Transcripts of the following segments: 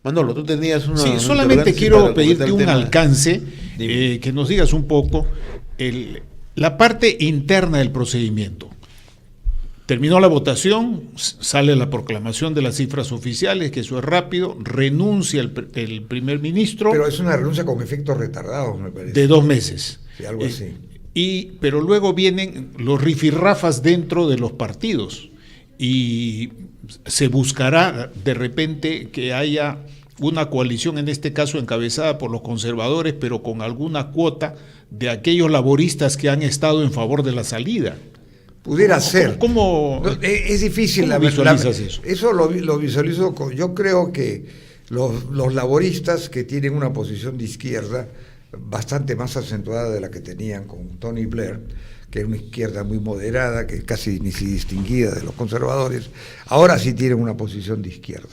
Manolo, tú tenías una... Sí, solamente quiero pedirte un alcance, que nos digas un poco la parte interna del procedimiento. Terminó la votación, sale la proclamación de las cifras oficiales, que eso es rápido, renuncia el primer ministro. Pero es una renuncia con efectos retardados, me parece. De 2 meses. Sí, algo así. Pero luego vienen los rifirrafas dentro de los partidos y se buscará de repente que haya una coalición, en este caso encabezada por los conservadores, pero con alguna cuota de aquellos laboristas que han estado en favor de la salida. Pudiera ser. Es difícil. ¿Cómo visualizas eso? Eso lo visualizo. Yo creo que los laboristas que tienen una posición de izquierda bastante más acentuada de la que tenían con Tony Blair, que es una izquierda muy moderada, que casi ni se distinguía de los conservadores, ahora sí tienen una posición de izquierda.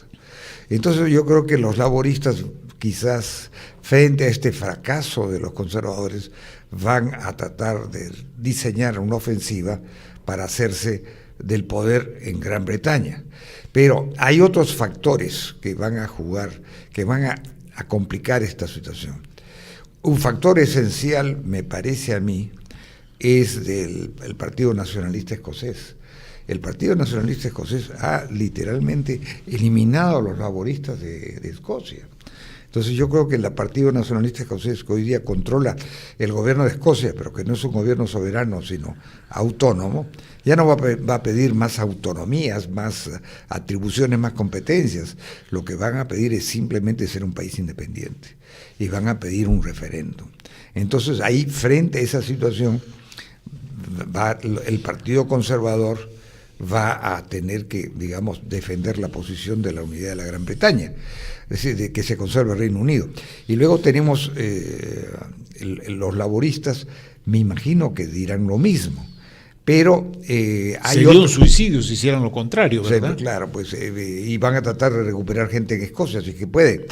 Entonces yo creo que los laboristas, quizás frente a este fracaso de los conservadores, van a tratar de diseñar una ofensiva para hacerse del poder en Gran Bretaña. Pero hay otros factores que van a jugar, que van a complicar esta situación. Un factor esencial, me parece a mí, es el Partido Nacionalista Escocés. El Partido Nacionalista Escocés ha literalmente eliminado a los laboristas de Escocia. Entonces yo creo que el Partido Nacionalista Escocés, que hoy día controla el gobierno de Escocia, pero que no es un gobierno soberano, sino autónomo, ya no va a pedir más autonomías, más atribuciones, más competencias. Lo que van a pedir es simplemente ser un país independiente y van a pedir un referéndum. Entonces ahí, frente a esa situación, el Partido Conservador va a tener que, digamos, defender la posición de la unidad de la Gran Bretaña, es decir, de que se conserve el Reino Unido. Y luego tenemos los laboristas, me imagino que dirán lo mismo, pero hay sería un suicidio si hicieran lo contrario, ¿verdad? Claro, pues, y van a tratar de recuperar gente en Escocia, así que puede.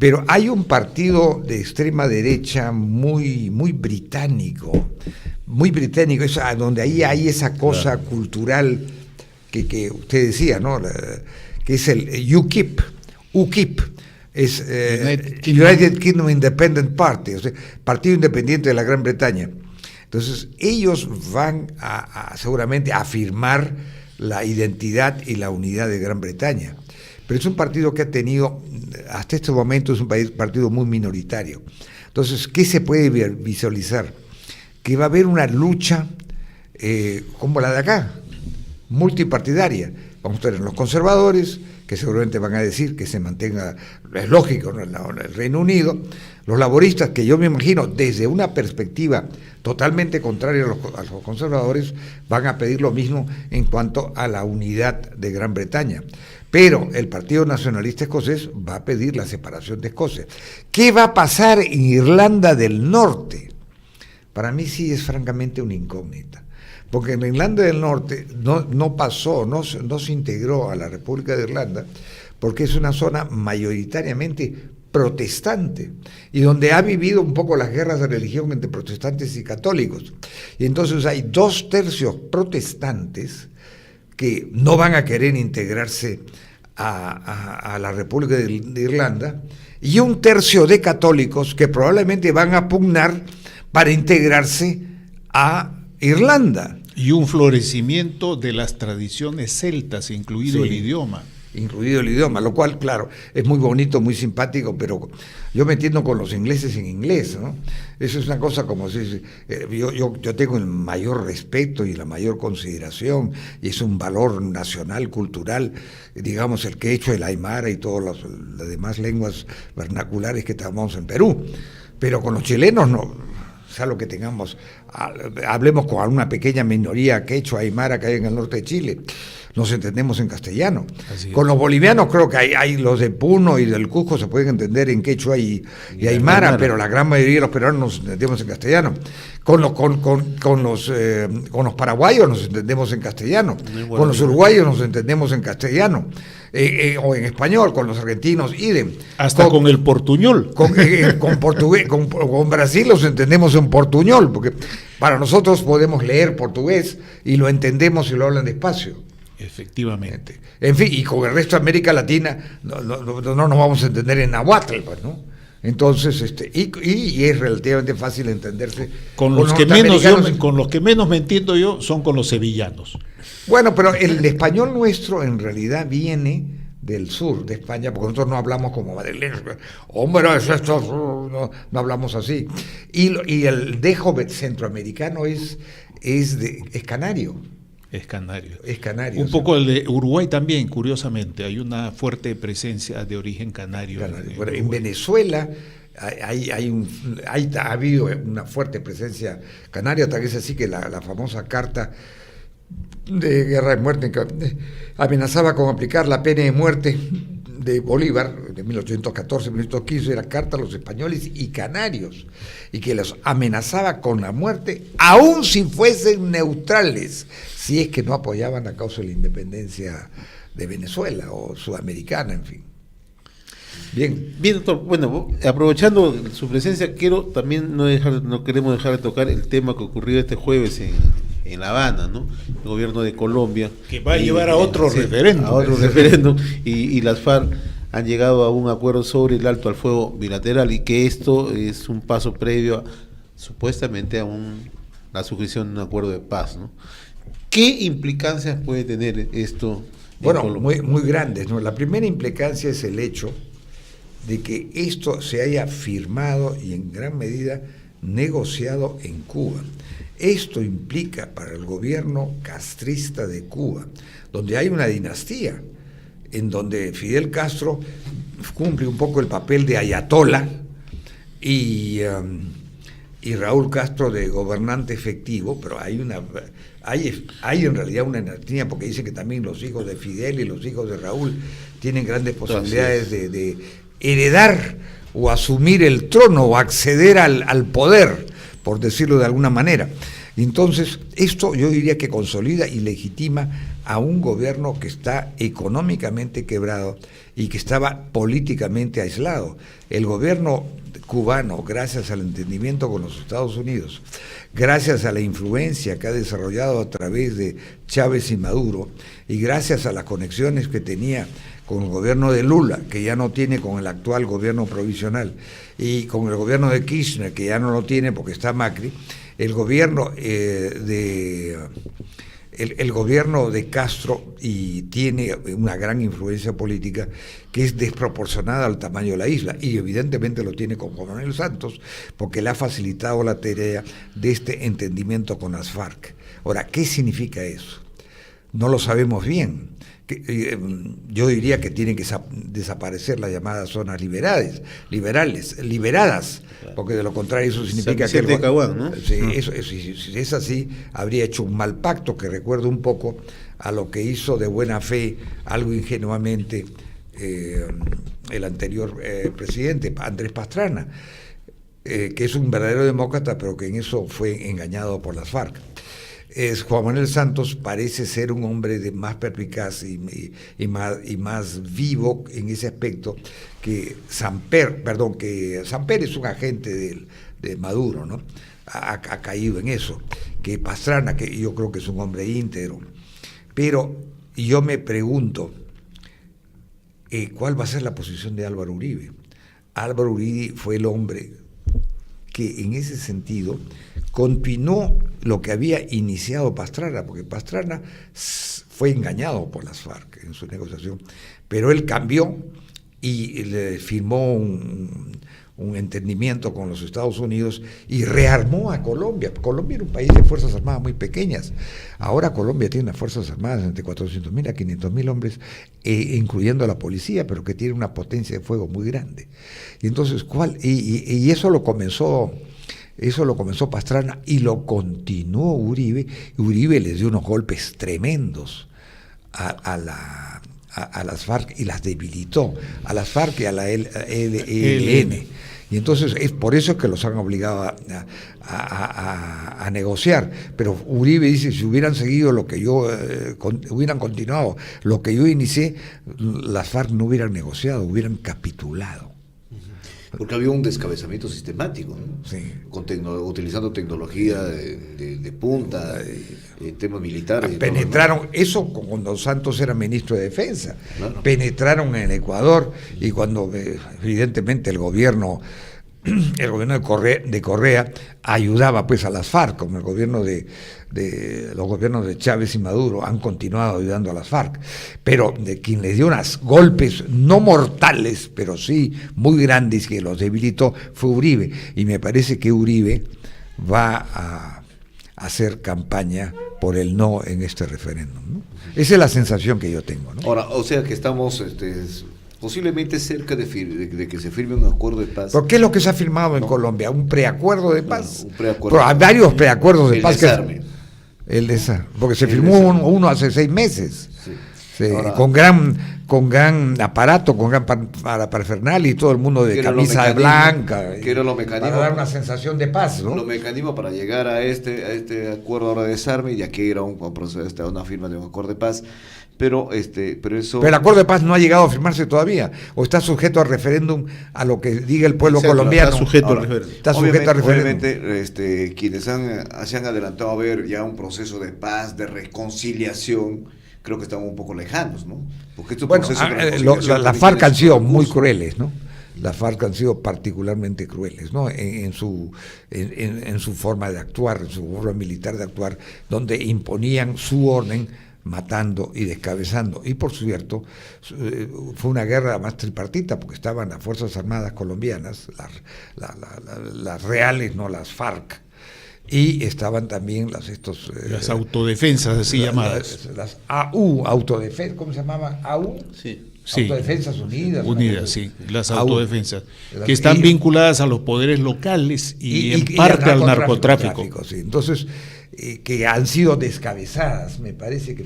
Pero hay un partido de extrema derecha muy británico, es donde ahí hay esa cosa cultural que usted decía, ¿no? Que es el UKIP, es United Kingdom Independent Party, o sea, Partido Independiente de la Gran Bretaña. Entonces, ellos van seguramente a afirmar la identidad y la unidad de Gran Bretaña. Pero es un partido que ha tenido, hasta este momento, es un partido muy minoritario. Entonces, ¿qué se puede visualizar? Que va a haber una lucha como la de acá, multipartidaria. Vamos a tener los conservadores, que seguramente van a decir que se mantenga, es lógico, ¿no?, el Reino Unido, los laboristas, que yo me imagino desde una perspectiva totalmente contraria a los conservadores, van a pedir lo mismo en cuanto a la unidad de Gran Bretaña. Pero el Partido Nacionalista Escocés va a pedir la separación de Escocia. ¿Qué va a pasar en Irlanda del Norte? Para mí sí es francamente una incógnita, porque en Irlanda del Norte no se integró a la República de Irlanda, porque es una zona mayoritariamente protestante, y donde ha vivido un poco las guerras de religión entre protestantes y católicos. Y entonces hay 2/3 protestantes que no van a querer integrarse a la República de Irlanda, y 1/3 de católicos que probablemente van a pugnar para integrarse a Irlanda. Y un florecimiento de las tradiciones celtas, incluido el idioma. Incluido el idioma, lo cual, claro, es muy bonito, muy simpático, pero yo me entiendo con los ingleses en inglés, ¿no? Eso es una cosa como si yo tengo el mayor respeto y la mayor consideración, y es un valor nacional, cultural, digamos, el que he hecho el aymara y todas las demás lenguas vernaculares que tenemos en Perú. Pero con los chilenos no, sea lo que tengamos, hablemos con una pequeña minoría quechua aymara que hay en el norte de Chile, nos entendemos en castellano. Con los bolivianos creo que hay los de Puno y del Cusco se pueden entender en quechua y aymara, pero la gran mayoría de los peruanos nos entendemos en castellano. Con los paraguayos nos entendemos en castellano, con los uruguayos nos entendemos en castellano, o en español, con los argentinos, idem. Hasta con el portuñol. Con portugués, con Brasil los entendemos en portuñol, porque para nosotros podemos leer portugués y lo entendemos y lo hablan despacio. Efectivamente. En fin, y con el resto de América Latina no nos vamos a entender en náhuatl, pues, ¿no? Entonces, y es relativamente fácil entenderse Con los que menos me entiendo yo son con los sevillanos. Bueno, pero el español nuestro en realidad viene del sur de España, porque nosotros no hablamos como madrileños. Hombre, no hablamos así. Y el dejo centroamericano es canario. Es canario. Es canario. Un poco el de Uruguay también, curiosamente. Hay una fuerte presencia de origen canario. Bueno, en Venezuela ha habido una fuerte presencia canaria, tal vez así que la famosa carta de guerra de muerte que amenazaba con aplicar la pena de muerte de Bolívar de 1814-1815 era carta a los españoles y canarios, y que los amenazaba con la muerte aun si fuesen neutrales, si es que no apoyaban la causa de la independencia de Venezuela o sudamericana, en fin. Bien, doctor. Bueno, aprovechando su presencia, no queremos dejar de tocar el tema que ocurrió este jueves en La Habana, ¿no? El gobierno de Colombia que va a llevar a otro referéndum. A otro referéndum y las FARC han llegado a un acuerdo sobre el alto al fuego bilateral, y que esto es un paso previo supuestamente a la suscripción de un acuerdo de paz, ¿no? ¿Qué implicancias puede tener esto? Bueno, muy grandes, ¿no? La primera implicancia es el hecho de que esto se haya firmado y en gran medida negociado en Cuba. Esto implica para el gobierno castrista de Cuba, donde hay una dinastía, en donde Fidel Castro cumple un poco el papel de ayatolá y Raúl Castro de gobernante efectivo, pero hay en realidad una dinastía, porque dicen que también los hijos de Fidel y los hijos de Raúl tienen grandes posibilidades de heredar o asumir el trono o acceder al poder, por decirlo de alguna manera. Entonces, esto yo diría que consolida y legitima a un gobierno que está económicamente quebrado y que estaba políticamente aislado. El gobierno cubano, gracias al entendimiento con los Estados Unidos, gracias a la influencia que ha desarrollado a través de Chávez y Maduro, y gracias a las conexiones que tenía con el gobierno de Lula, que ya no tiene con el actual gobierno provisional, y con el gobierno de Kirchner, que ya no lo tiene porque está Macri, el gobierno de Castro tiene una gran influencia política que es desproporcionada al tamaño de la isla, y evidentemente lo tiene con Juan Manuel Santos, porque le ha facilitado la tarea de este entendimiento con las FARC. Ahora, ¿qué significa eso? No lo sabemos bien. Yo diría que tienen que desaparecer las llamadas zonas liberadas, porque de lo contrario eso significa que Caguán, ¿no? Si es así, habría hecho un mal pacto, que recuerda un poco a lo que hizo de buena fe, algo ingenuamente, el anterior presidente, Andrés Pastrana, que es un verdadero demócrata, pero que en eso fue engañado por las FARC. Juan Manuel Santos parece ser un hombre de más perspicaz y más vivo en ese aspecto que Samper es un agente de Maduro, ¿no? Ha caído en eso, que Pastrana, que yo creo que es un hombre íntegro. Pero yo me pregunto, ¿cuál va a ser la posición de Álvaro Uribe? Álvaro Uribe fue el hombre que en ese sentido continuó lo que había iniciado Pastrana, porque Pastrana fue engañado por las FARC en su negociación, pero él cambió y le firmó un entendimiento con los Estados Unidos y rearmó a Colombia. Colombia era un país de fuerzas armadas muy pequeñas. Ahora Colombia tiene unas fuerzas armadas entre 400.000 a 500.000 hombres, incluyendo a la policía, pero que tiene una potencia de fuego muy grande. Y entonces, y eso lo comenzó Pastrana y lo continuó Uribe, y Uribe les dio unos golpes tremendos a las FARC y las debilitó, a las FARC y a la ELN. Y entonces es por eso que los han obligado a negociar. Pero Uribe dice, si hubieran seguido hubieran continuado lo que yo inicié, las FARC no hubieran negociado, hubieran capitulado. Porque había un descabezamiento sistemático, ¿no? Sí. Utilizando tecnología de punta, temas militares. Penetraron, eso cuando Santos era ministro de Defensa, Claro. penetraron en Ecuador, y cuando evidentemente el gobierno de Correa ayudaba pues a las FARC, como el gobierno los gobiernos de Chávez y Maduro han continuado ayudando a las FARC, pero de quien les dio unos golpes no mortales, pero sí muy grandes, que los debilitó, fue Uribe, y me parece que Uribe va a hacer campaña por el no en este referéndum, ¿no? Esa es la sensación que yo tengo, ¿no? Ahora, o sea que estamos posiblemente cerca de que se firme un acuerdo de paz. ¿Por qué es lo que se ha firmado en Colombia? ¿Un preacuerdo de paz? Un preacuerdo. Pero hay varios preacuerdos de El paz. desarme. El desarme. Porque se El firmó desarme. uno hace 6 meses. Sí. Sí, Ahora, con gran aparato, con gran parafernalia, y todo el mundo de que era lo camisa mecanismo, blanca. que era lo mecanismo. Para dar una sensación de paz, ¿no? Los mecanismos para llegar a este acuerdo ahora de desarme, y aquí era un proceso, una firma de un acuerdo de paz, pero eso. Pero el acuerdo de paz no ha llegado a firmarse todavía, o está sujeto a referéndum, a lo que diga el pueblo Exacto, colombiano. está sujeto Ahora, al referéndum. Está sujeto a referéndum. Obviamente, quienes se han adelantado a ver ya un proceso de paz, de reconciliación, creo que estamos un poco lejanos, ¿no? Porque estos Bueno, procesos de reconciliación las también FARC tienen han sido su muy recurso. crueles, ¿no? Las FARC han sido particularmente crueles, ¿no? En su forma de actuar, en su forma militar de actuar, donde imponían su orden, matando y descabezando. Y por cierto, fue una guerra más tripartita, porque estaban las Fuerzas Armadas colombianas, las reales, no las FARC, y estaban también las autodefensas así llamadas. las AU, autodefensa, ¿cómo se llamaban? AU. Sí. Sí. Autodefensas Unidas. Unidas, sí, las AU. autodefensas, Las- que están y- vinculadas a los poderes locales y en y parte al narcotráfico. Sí. Entonces, que han sido descabezadas, me parece que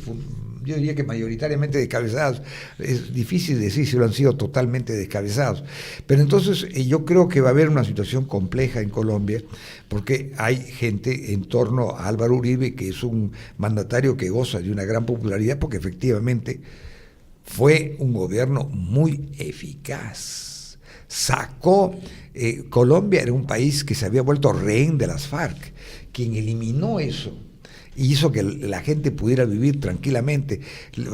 yo diría que mayoritariamente descabezadas. Es difícil decir si lo han sido totalmente descabezados, pero entonces yo creo que va a haber una situación compleja en Colombia, porque hay gente en torno a Álvaro Uribe, que es un mandatario que goza de una gran popularidad, porque efectivamente fue un gobierno muy eficaz. Sacó, Colombia era un país que se había vuelto rehén de las FARC, quien eliminó eso y hizo que la gente pudiera vivir tranquilamente.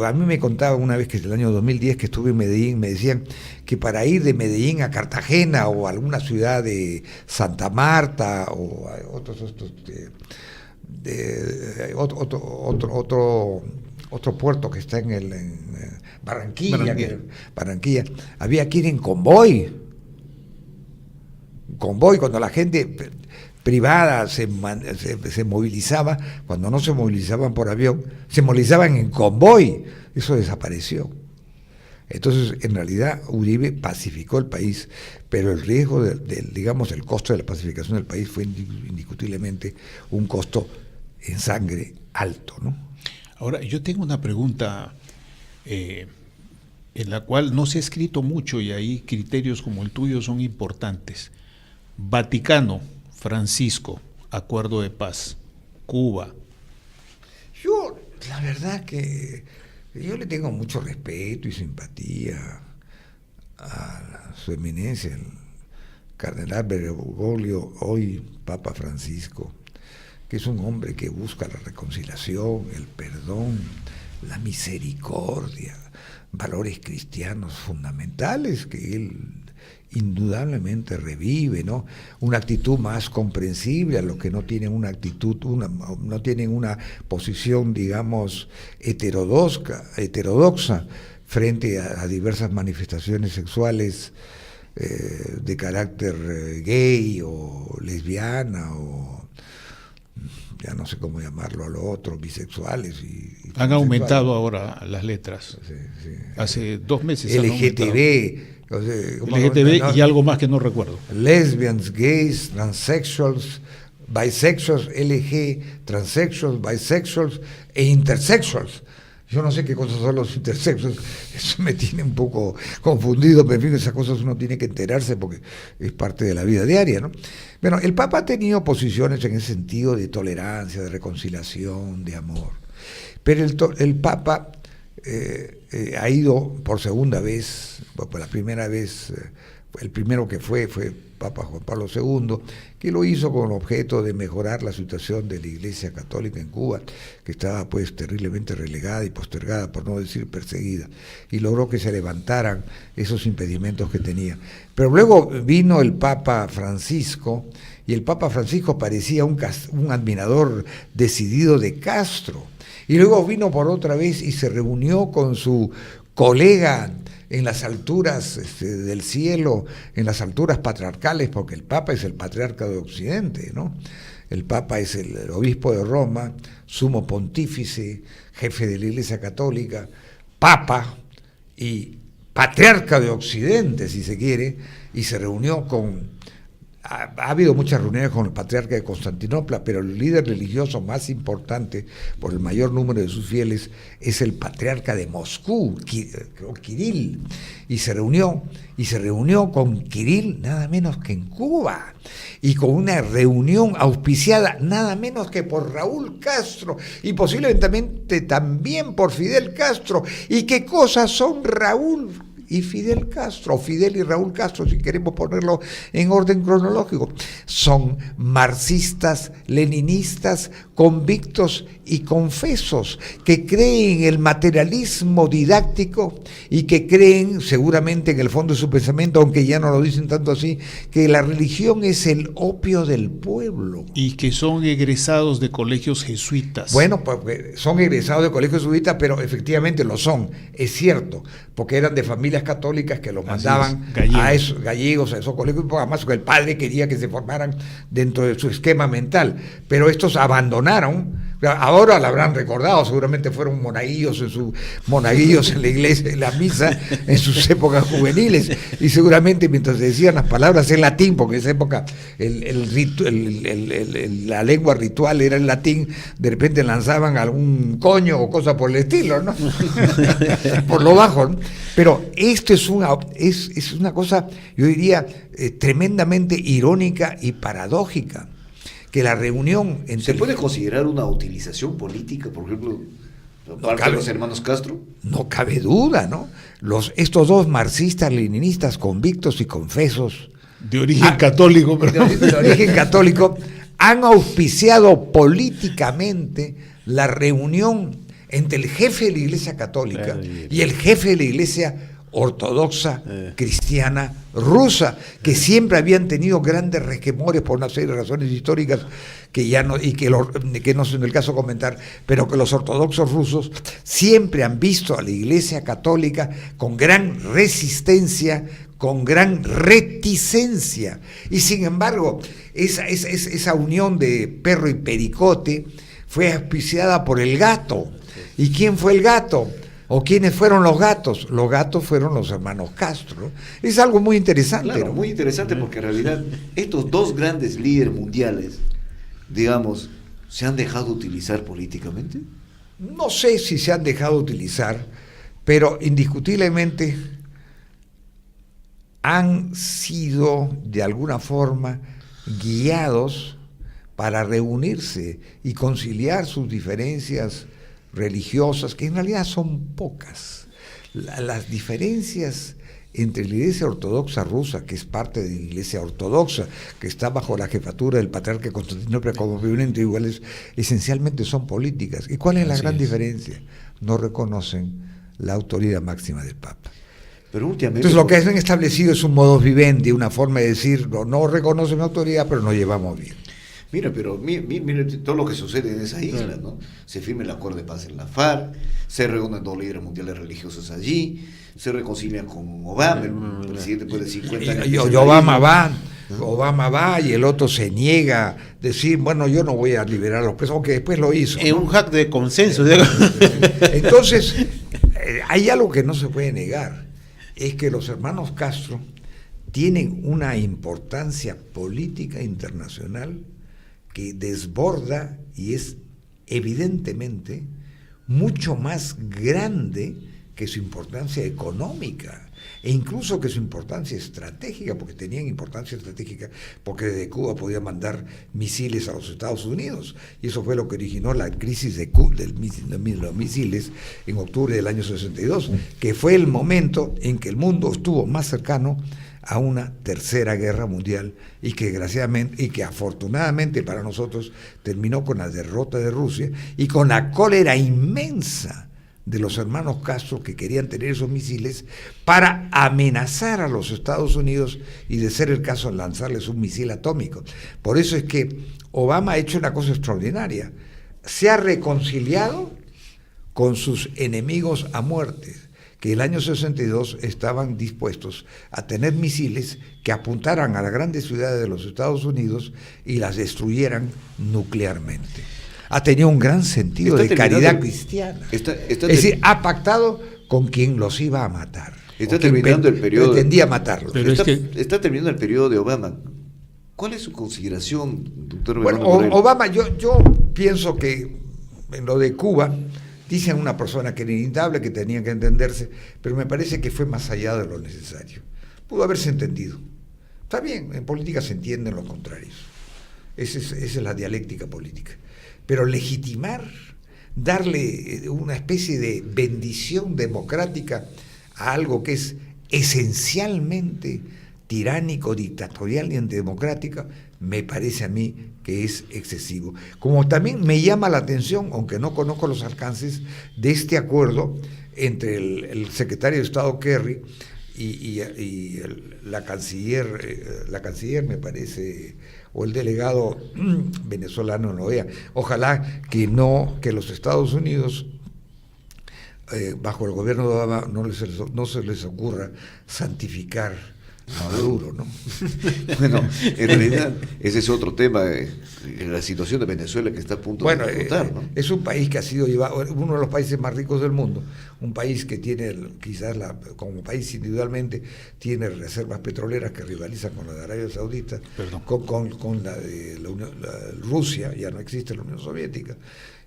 A mí me contaban una vez, que en el año 2010 que estuve en Medellín, me decían que para ir de Medellín a Cartagena o a alguna ciudad de Santa Marta o a otro puerto que está en Barranquilla, había que ir en convoy, cuando la gente privada se movilizaba, cuando no se movilizaban por avión, se movilizaban en convoy. Eso desapareció. Entonces, en realidad, Uribe pacificó el país, pero el riesgo digamos, el costo de la pacificación del país fue indiscutiblemente un costo en sangre alto, ¿no? Ahora, yo tengo una pregunta en la cual no se ha escrito mucho, y ahí criterios como el tuyo son importantes. Vaticano, Francisco, acuerdo de paz, Cuba. Yo, la verdad que yo le tengo mucho respeto y simpatía a su eminencia, el cardenal Bergoglio, hoy Papa Francisco, que es un hombre que busca la reconciliación, el perdón, la misericordia, valores cristianos fundamentales que él indudablemente revive, ¿no? Una actitud más comprensible a los que no tienen una actitud, no tienen una posición, digamos, heterodoxa frente a diversas manifestaciones sexuales de carácter gay o lesbiana o ya no sé cómo llamarlo a lo otro, bisexuales y Han aumentado ahora las letras. Sí. Hace 2 meses. han aumentado. LGTB, LGTB y algo más que no recuerdo. Lesbians, gays, transsexuals, bisexuals, transsexuals, bisexuals e intersexuals. Yo no sé qué cosas son los intersexuals, eso me tiene un poco confundido, pero en fin, esas cosas uno tiene que enterarse porque es parte de la vida diaria, ¿no? Bueno, el Papa ha tenido posiciones en ese sentido de tolerancia, de reconciliación, de amor, pero el Papa ha ido por segunda vez por la primera vez, el primero que fue Papa Juan Pablo II, que lo hizo con el objeto de mejorar la situación de la Iglesia Católica en Cuba, que estaba pues terriblemente relegada y postergada, por no decir perseguida, y logró que se levantaran esos impedimentos que tenía. Pero luego vino el Papa Francisco, y el Papa Francisco parecía un admirador decidido de Castro, y luego vino por otra vez y se reunió con su colega en las alturas del cielo, en las alturas patriarcales, porque el Papa es el patriarca de Occidente, ¿no? El Papa es el obispo de Roma, sumo pontífice, jefe de la Iglesia Católica, Papa y patriarca de Occidente, si se quiere, y se reunió con... Ha habido muchas reuniones con el patriarca de Constantinopla, pero el líder religioso más importante, por el mayor número de sus fieles, es el patriarca de Moscú, Kirill, y se reunió con Kirill nada menos que en Cuba, y con una reunión auspiciada nada menos que por Raúl Castro, y posiblemente también por Fidel Castro. ¿Y qué cosas son Raúl y Fidel Castro, o Fidel y Raúl Castro, si queremos ponerlo en orden cronológico? Son marxistas, leninistas, convictos y confesos, que creen en el materialismo didáctico y que creen, seguramente en el fondo de su pensamiento, aunque ya no lo dicen tanto así, que la religión es el opio del pueblo. Y que son egresados de colegios jesuitas. Bueno, pues son egresados de colegios jesuitas, pero efectivamente lo son, es cierto, porque eran de familias católicas que los mandaban a esos gallegos, a esos colegios, además que el padre quería que se formaran dentro de su esquema mental, pero estos abandonaron. Ahora lo habrán recordado, seguramente fueron monaguillos en la iglesia, en la misa, en sus épocas juveniles, y seguramente mientras decían las palabras en latín, porque en esa época la lengua ritual era en latín, de repente lanzaban algún coño o cosa por el estilo, ¿no? Por lo bajo, ¿no? Pero esto es una cosa, yo diría, tremendamente irónica y paradójica, que la reunión entre... ¿Se puede considerar una utilización política, por ejemplo, parte de los hermanos Castro? No cabe duda, ¿no? Estos dos marxistas, leninistas, convictos y confesos, de origen católico, perdón. De origen católico, han auspiciado políticamente la reunión entre el jefe de la Iglesia Católica y el jefe de la Iglesia ortodoxa cristiana rusa, que siempre habían tenido grandes resquemores por una serie de razones históricas que ya no, y que no es en el caso comentar, pero que los ortodoxos rusos siempre han visto a la Iglesia Católica con gran resistencia, con gran reticencia, y sin embargo esa unión de perro y pericote fue auspiciada por el gato. ¿Y quién fue el gato? ¿O quiénes fueron los gatos? Los gatos fueron los hermanos Castro. Es algo muy interesante. Claro, ¿no? Muy interesante, porque en realidad estos dos grandes líderes mundiales, digamos, ¿se han dejado utilizar políticamente? No sé si se han dejado utilizar, pero indiscutiblemente han sido de alguna forma guiados para reunirse y conciliar sus diferencias religiosas, que en realidad son pocas. Las diferencias entre la Iglesia Ortodoxa rusa, que es parte de la Iglesia Ortodoxa, que está bajo la jefatura del patriarca de Constantinopla como viven entre iguales, esencialmente son políticas. ¿Y cuál es la gran diferencia? No reconocen la autoridad máxima del Papa. Pero últimamente, entonces lo que han establecido es un modus vivendi, una forma de decir, no reconocen la autoridad, pero nos llevamos bien. Mira, pero mira todo lo que sucede en esa isla, ¿no? Se firma el acuerdo de paz en la FARC, se reúnen dos líderes mundiales religiosos allí, se reconcilian con Obama, el presidente después de 50 años. Y Obama va y el otro se niega a decir, bueno, yo no voy a liberar a los presos, aunque después lo hizo. Es un hack de consenso. Entonces, hay algo que no se puede negar, es que los hermanos Castro tienen una importancia política internacional que desborda y es evidentemente mucho más grande que su importancia económica. e incluso que su importancia estratégica, porque tenían importancia estratégica, porque desde Cuba podía mandar misiles a los Estados Unidos, y eso fue lo que originó la crisis de los misiles en octubre del año 62, que fue el momento en que el mundo estuvo más cercano a una tercera guerra mundial, y que desgraciadamente y que afortunadamente para nosotros terminó con la derrota de Rusia y con la cólera inmensa de los hermanos Castro, que querían tener esos misiles para amenazar a los Estados Unidos y, de ser el caso, lanzarles un misil atómico. Por eso es que Obama ha hecho una cosa extraordinaria: se ha reconciliado con sus enemigos a muerte, que el año 62 estaban dispuestos a tener misiles que apuntaran a las grandes ciudades de los Estados Unidos y las destruyeran nuclearmente. Ha tenido un gran sentido de caridad cristiana. Es decir, ha pactado con quien los iba a matar. Está terminando el periodo. Pretendía matarlos. Pero está terminando el periodo de Obama. ¿Cuál es su consideración, doctor? Bueno, Obama, yo pienso que en lo de Cuba, dicen una persona que era inevitable, que tenía que entenderse, pero me parece que fue más allá de lo necesario. Pudo haberse entendido. Está bien, en política se entienden los contrarios. Esa es la dialéctica política. Pero legitimar, darle una especie de bendición democrática a algo que es esencialmente tiránico, dictatorial y antidemocrático, me parece a mí que es excesivo. Como también me llama la atención, aunque no conozco los alcances, de este acuerdo entre el secretario de Estado Kerry y la canciller me parece, o el delegado venezolano en la OEA. Ojalá que los Estados Unidos, bajo el gobierno de Obama, no se les ocurra santificar a Maduro, ¿no? Bueno, en realidad ese es otro tema, la situación de Venezuela, que está a punto de explotar, ¿no? Es un país que ha sido uno de los países más ricos del mundo, un país que tiene, quizás como país individualmente, tiene reservas petroleras que rivalizan con la de Arabia Saudita, con la de Rusia, ya no existe la Unión Soviética,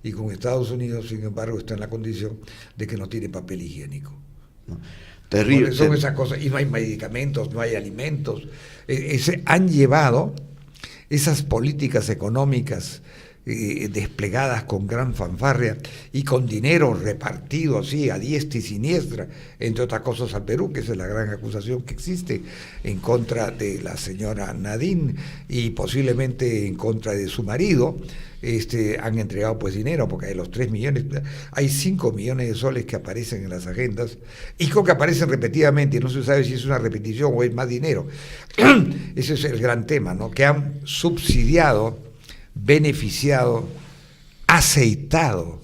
y con Estados Unidos, sin embargo, está en la condición de que no tiene papel higiénico, ¿no? Terrible. Son esas cosas, y no hay medicamentos, no hay alimentos. Han llevado esas políticas económicas desplegadas con gran fanfarria y con dinero repartido así a diestra y siniestra, entre otras cosas al Perú, que esa es la gran acusación que existe en contra de la señora Nadine y posiblemente en contra de su marido. Han entregado pues dinero, porque hay los 3 millones, hay 5 millones de soles que aparecen en las agendas, y creo que aparecen repetidamente, y no se sabe si es una repetición o es más dinero. Ese es el gran tema, ¿no? Que han subsidiado, beneficiado, aceitado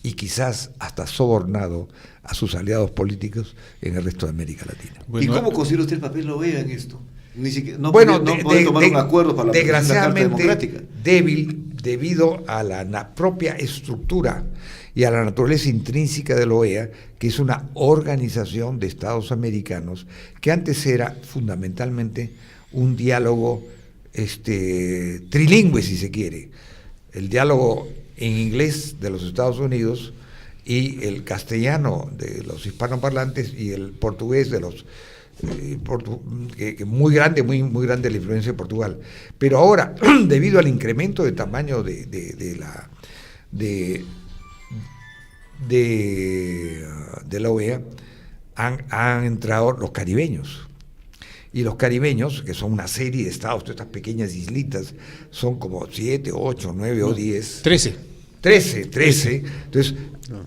y quizás hasta sobornado a sus aliados políticos en el resto de América Latina. Bueno, ¿y cómo considera usted el papel de la OEA en esto? Ni siquiera, no puede tomar un acuerdo para la Carta Democrática. Débil debido a la propia estructura y a la naturaleza intrínseca de la OEA, que es una organización de estados americanos que antes era fundamentalmente un diálogo trilingüe, si se quiere, el diálogo en inglés de los Estados Unidos y el castellano de los hispanoparlantes y el portugués de los muy grande la influencia de Portugal. Pero ahora, debido al incremento de tamaño de la OEA, han entrado los caribeños. Y los caribeños, que son una serie de estados, todas estas pequeñas islitas, son como 7, 8, 9 o 10. 13. Entonces,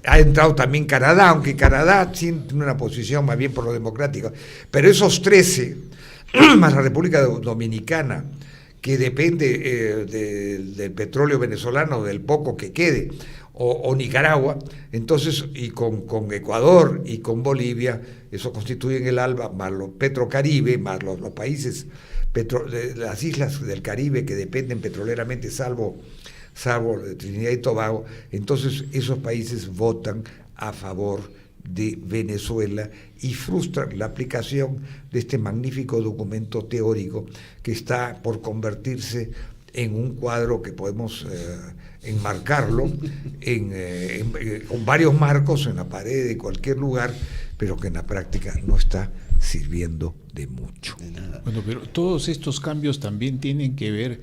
ha entrado también Canadá, aunque Canadá tiene una posición más bien por lo democrático. Pero esos 13, más la República Dominicana, que depende del petróleo venezolano, del poco que quede, o Nicaragua, entonces, y con Ecuador y con Bolivia, eso constituyen el ALBA, más los Petrocaribe, más los países, las islas del Caribe que dependen petroleramente, salvo Trinidad y Tobago. Entonces esos países votan a favor de Venezuela y frustran la aplicación de este magnífico documento teórico que está por convertirse en un cuadro que podemos enmarcarlo con varios marcos en la pared de cualquier lugar, pero que en la práctica no está sirviendo de mucho. De nada. Bueno, pero todos estos cambios también tienen que ver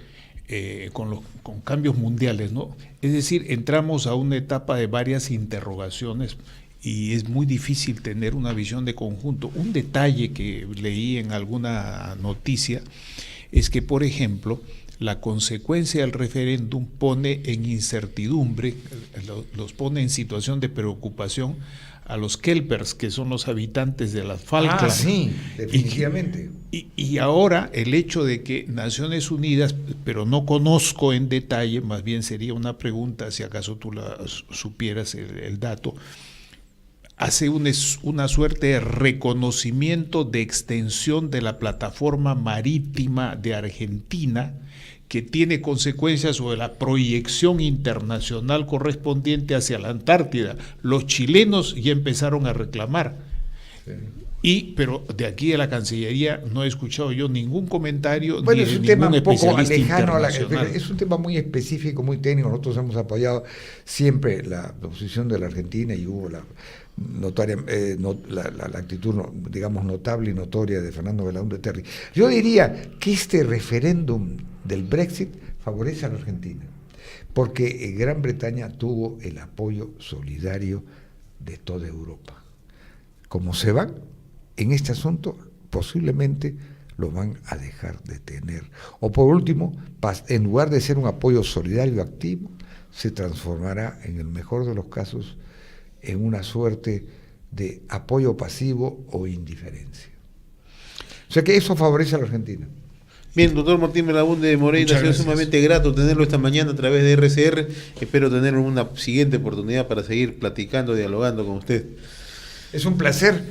con cambios mundiales, ¿no? Es decir, entramos a una etapa de varias interrogaciones y es muy difícil tener una visión de conjunto. Un detalle que leí en alguna noticia es que, por ejemplo, la consecuencia del referéndum pone en incertidumbre, los pone en situación de preocupación a los kelpers, que son los habitantes de las Falkland. Sí, definitivamente. Y ahora el hecho de que Naciones Unidas, pero no conozco en detalle, más bien sería una pregunta, si acaso tú supieras el dato, hace una suerte de reconocimiento de extensión de la plataforma marítima de Argentina, que tiene consecuencias sobre la proyección internacional correspondiente hacia la Antártida. Los chilenos ya empezaron a reclamar. Pero de aquí a la Cancillería no he escuchado yo ningún comentario. Bueno, ni es un de tema ningún un poco especialista lejano a internacional. es un tema muy específico, muy técnico. Nosotros hemos apoyado siempre la posición de la Argentina y hubo la actitud, digamos, notable y notoria de Fernando Belaúnde Terry. Yo diría que este referéndum del Brexit favorece a la Argentina, porque Gran Bretaña tuvo el apoyo solidario de toda Europa. Como se van en este asunto, posiblemente lo van a dejar de tener. O por último, en lugar de ser un apoyo solidario activo, se transformará, en el mejor de los casos, en una suerte de apoyo pasivo o indiferencia. O sea que eso favorece a la Argentina. Bien, doctor Martín Belaúnde Moreira, ha sido sumamente grato tenerlo esta mañana a través de RCR. Espero tener una siguiente oportunidad para seguir platicando, dialogando con usted. Es un placer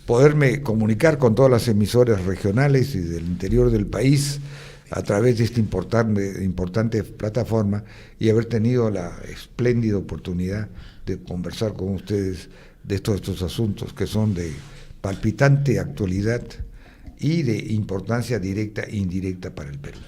poderme comunicar con todas las emisoras regionales y del interior del país a través de esta importante plataforma y haber tenido la espléndida oportunidad de conversar con ustedes de estos asuntos que son de palpitante actualidad y de importancia directa e indirecta para el Perú.